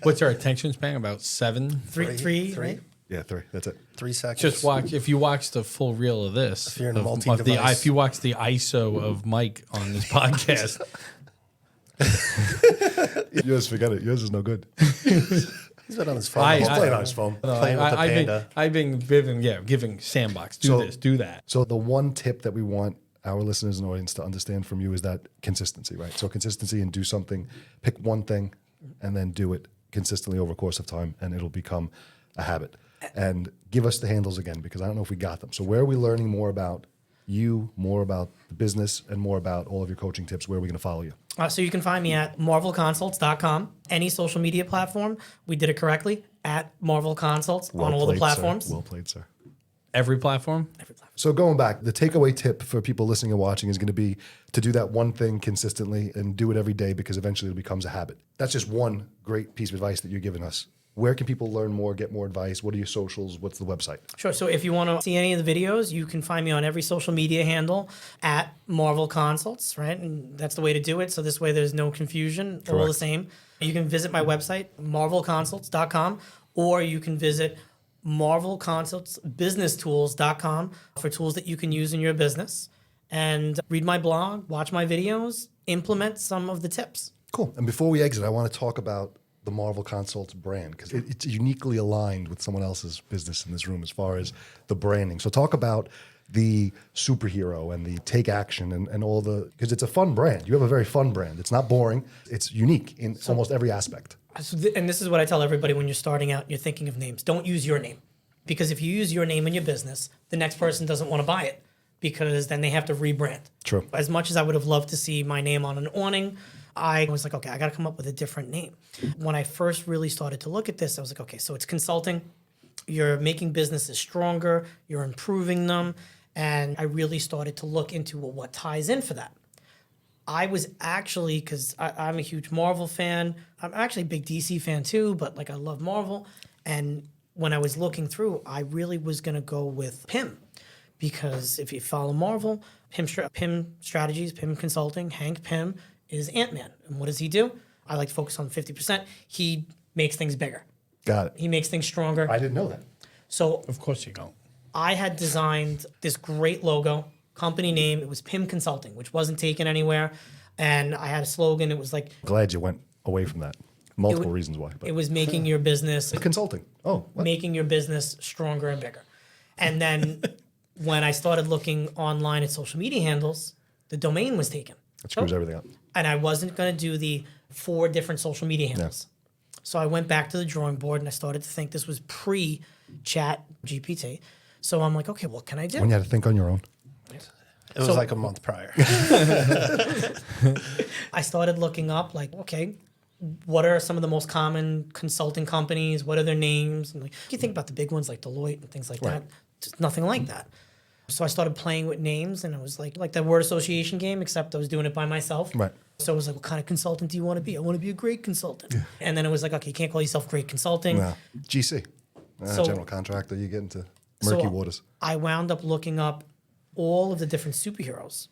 what's our attention span? About 7. Three, right? Yeah, 3. That's it. 3 seconds. Just watch if you watch the full reel of this. If you're in a of multi-device. if you watch the ISO of Mike on this podcast, Yours, forget it. Yours is no good. He's been on his phone. I- He's I- playing on his phone. Playing with the panda. I've been giving sandbox. Do So- this, do that. So the one tip that we want our listeners and audience to understand from you is that consistency, right? So consistency and do something, pick one thing and then do it consistently over a course of time and it'll become a habit. And give us the handles again, because I don't know if we got them. So where are we learning more about you, more about the business, and more about all of your coaching tips? Where are we going to follow you? So you can find me at marvelconsults.com. Any social media platform, we did it correctly, at Marvel Consults on all the played, platforms. Sir. Well played, sir. Every platform. Every platform. So going back, the takeaway tip for people listening and watching is going to be to do that one thing consistently and do it every day, because eventually it becomes a habit. That's just one great piece of advice that you're giving us. Where can people learn more, get more advice? What are your socials? What's the website? Sure. So if you want to see any of the videos, you can find me on every social media handle at Marvel Consults, right? And that's the way to do it. So this way there's no confusion, all the Correct. same. You can visit my website, marvelconsults.com, or you can visit marvelconsultsbusinesstools.com for tools that you can use in your business. And read my blog, watch my videos, implement some of the tips. Cool. And before we exit, I want to talk about the Marvel Consults brand, because it's uniquely aligned with someone else's business in this room as far as the branding. So talk about the superhero and the take action and all the, because it's a fun brand. You have a very fun brand. It's not boring. It's unique in almost every aspect. And this is what I tell everybody when you're starting out and you're thinking of names. Don't use your name. Because if you use your name in your business, the next person doesn't want to buy it because then they have to rebrand. True. As much as I would have loved to see my name on an awning, I was like, okay, I got to come up with a different name. When I first really started to look at this, I was like, okay, so it's consulting. You're making businesses stronger. You're improving them. And I really started to look into, well, what ties in for that? I was actually, because I'm a huge Marvel fan. I'm actually a big DC fan too, but like I love Marvel. And when I was looking through, I really was going to go with PIM. Because if you follow Marvel, PIM Strategies, PIM Consulting, Hank Pym is Ant-Man. And what does he do? I like to focus on 50%. He makes things bigger. Got it. He makes things stronger. I didn't know that. So Of course you don't. I had designed this great logo, company name. It was PIM Consulting, which wasn't taken anywhere. And I had a slogan. It was like, Glad you went away from that. Multiple reasons why. But it was making your business, consulting. Oh, what? making your business stronger and bigger. And then when I started looking online at social media handles, the domain was taken. That screws everything up. And I wasn't going to do the 4 different social media handles. So I went back to the drawing board and I started to think this was pre-chat GPT. So I'm like, okay, what can I do? When you had to think on your own. It was like a month prior. I started looking up, like, okay, what are some of the most common consulting companies? What are their names? And like, you think about the big ones like Deloitte and things like that. Just nothing like that. So I started playing with names, and it was like that word association game, except I was doing it by myself. Right. So it was like, what kind of consultant do you want to be? I want to be a great consultant. And then it was like, okay, you can't call yourself great consulting. No. GC. So- General contractor, you get into murky waters. I wound up looking up all of the different superheroes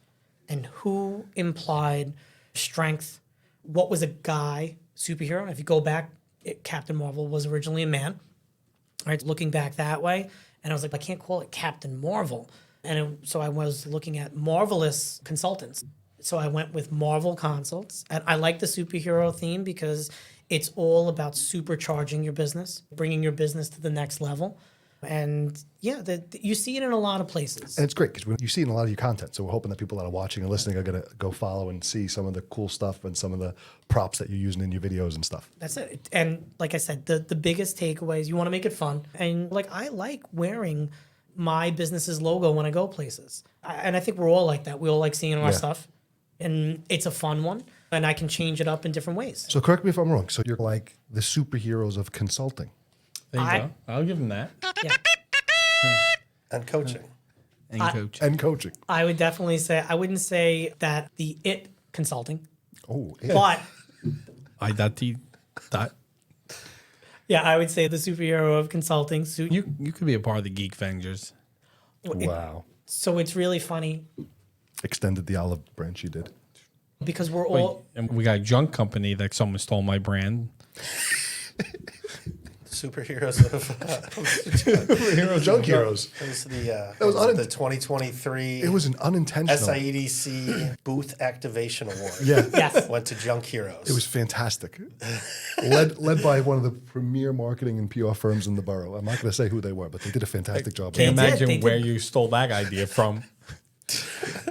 and who implied strength. What was a guy superhero? If you go back, Captain Marvel was originally a man. Right, looking back that way, and I was like, I can't call it Captain Marvel. So I was looking at marvelous consultants. So I went with Marvel Consults, and I like the superhero theme because it's all about supercharging your business, bringing your business to the next level. And yeah, you see it in a lot of places. And it's great because you see it in a lot of your content. So we're hoping that people that are watching and listening are going to go follow and see some of the cool stuff and some of the props that you're using in your videos and stuff. That's it. And like I said, the biggest takeaway is you want to make it fun. And like, I like wearing my business's logo when I go places. And I think we're all like that. We all like seeing our stuff. And it's a fun one. And I can change it up in different ways. So correct me if I'm wrong. So you're like the superheroes of consulting. There you go. I'll give him that. Yeah. And coaching. And coach. And coaching. I would definitely say, I wouldn't say that the IT consulting, Oh, yeah. but I that. yeah, I would say the superhero of consulting. You could be a part of the Geek Vengers. Wow. So it's really funny Extended the olive branch you did. because we're all, And we got a junk company that someone stole my brand. Superheroes of Junk heroes. it was the was the 2023 It was an unintentional. SIEDC Booth Activation Award. Yeah. yes. Went to Junk Heroes. It was fantastic. led by one of the premier marketing and PR firms in the borough. I'm not going to say who they were, but they did a fantastic job. Can't They did, imagine they did. where you stole that idea from.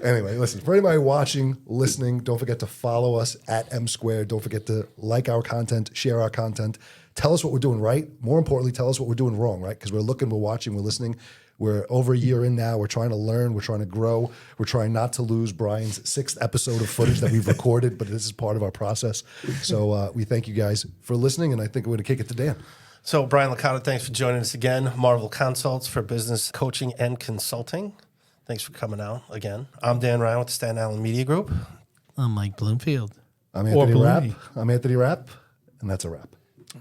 Anyway, listen, for anybody watching, listening, don't forget to follow us at M Squared. Don't forget to like our content, share our content. Tell us what we're doing right. More importantly, tell us what we're doing wrong, right? Because we're looking, we're watching, we're listening. We're over a year in now. We're trying to learn. We're trying to grow. We're trying not to lose Brian's 6th episode of footage that we've recorded, but this is part of our process. So we thank you guys for listening, and I think we're going to kick it to Dan. So, Brian Licata, thanks for joining us again. Marvel Consults for business coaching and consulting. Thanks for coming out again. I'm Dan Ryan with the Staten Island Media Group. I'm Mike Bloomfield. I'm Anthony Rapp. Bloomie. I'm Anthony Rapp, and that's a wrap.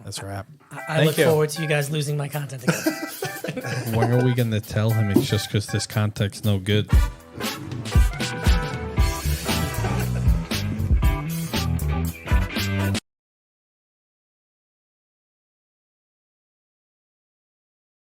That's a wrap. I look forward to you guys losing my content again. When are we going to tell him it's just because this content's no good?